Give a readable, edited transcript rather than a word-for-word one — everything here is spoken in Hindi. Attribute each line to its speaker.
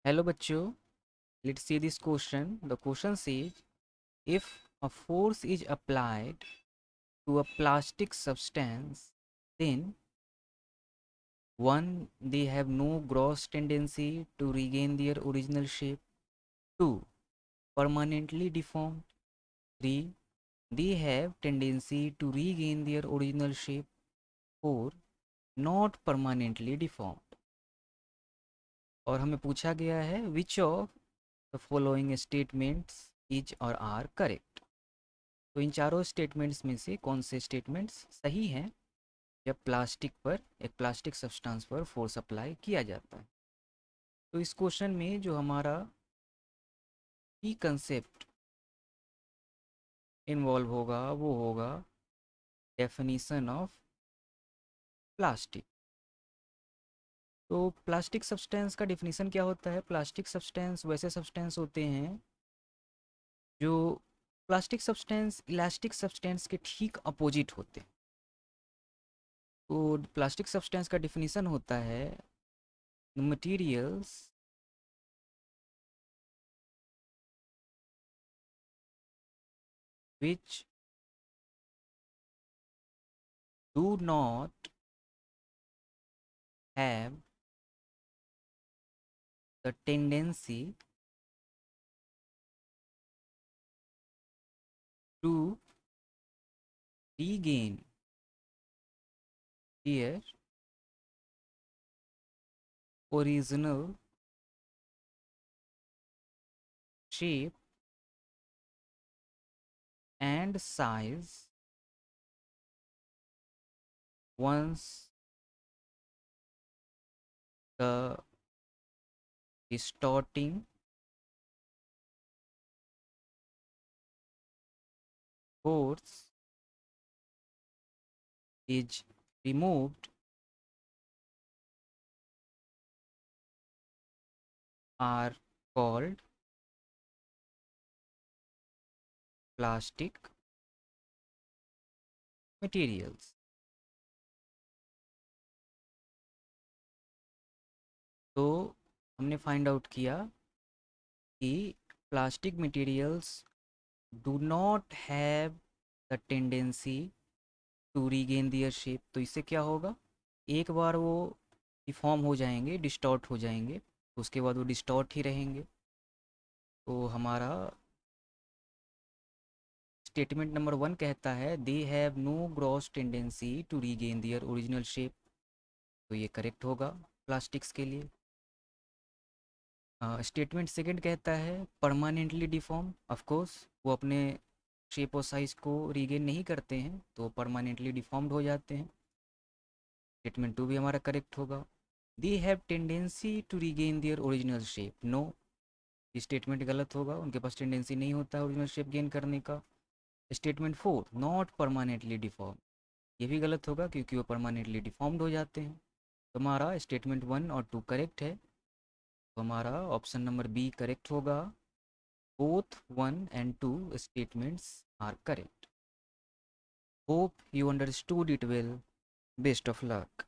Speaker 1: Hello bachcho, let's see this question. The question says if a force is applied to a plastic substance, then one, they have no gross tendency to regain their original shape. Two, permanently deformed. Three, they have tendency to regain their original shape. Four, not permanently deformed. और हमें पूछा गया है which of the following statements is or are correct. तो इन चारों स्टेटमेंट्स में से कौन से स्टेटमेंट्स सही हैं जब प्लास्टिक पर एक प्लास्टिक सब्सटेंस पर फोर्स अप्लाई किया जाता है। तो इस क्वेश्चन में जो हमारा की कंसेप्ट इन्वॉल्व होगा वो होगा डेफिनीशन ऑफ प्लास्टिक। तो प्लास्टिक सब्सटेंस का डेफिनीशन क्या होता है? प्लास्टिक सब्सटेंस वैसे सब्सटेंस होते हैं जो प्लास्टिक सब्सटेंस इलास्टिक सब्सटेंस के ठीक अपोजिट होते हैं। तो प्लास्टिक सब्सटेंस का डेफिनीशन होता है materials which do not have the tendency to regain their original shape and size once the distorting force is removed are called plastic materials. तो हमने फाइंड आउट किया कि plastic materials do not have the tendency to regain their shape. तो इससे क्या होगा, एक बार वो डिफॉर्म हो जाएंगे, डिस्टॉर्ट हो जाएंगे, तो उसके बाद वो डिस्टॉर्ट ही रहेंगे। तो हमारा स्टेटमेंट नंबर वन कहता है they have no gross tendency to regain their original shape. तो ये करेक्ट होगा प्लास्टिक्स के लिए। स्टेटमेंट सेकंड कहता है परमानेंटली डिफॉर्म। ऑफ कोर्स वो अपने शेप और साइज को रीगेन नहीं करते हैं, तो परमानेंटली डिफॉर्म्ड हो जाते हैं। स्टेटमेंट टू भी हमारा करेक्ट होगा। They have tendency to regain their original shape. No, ये स्टेटमेंट गलत होगा, उनके पास टेंडेंसी नहीं होता है ओरिजिनल शेप गेन करने का। Statement four not permanently deform, ये भी गलत होगा क्योंकि वो परमानेंटली डिफॉर्म्ड हो जाते हैं। तो हमारा स्टेटमेंट वन और टू करेक्ट है, तो हमारा ऑप्शन नंबर बी करेक्ट होगा। Both one and two statements are correct. Hope you understood it well. Best of luck.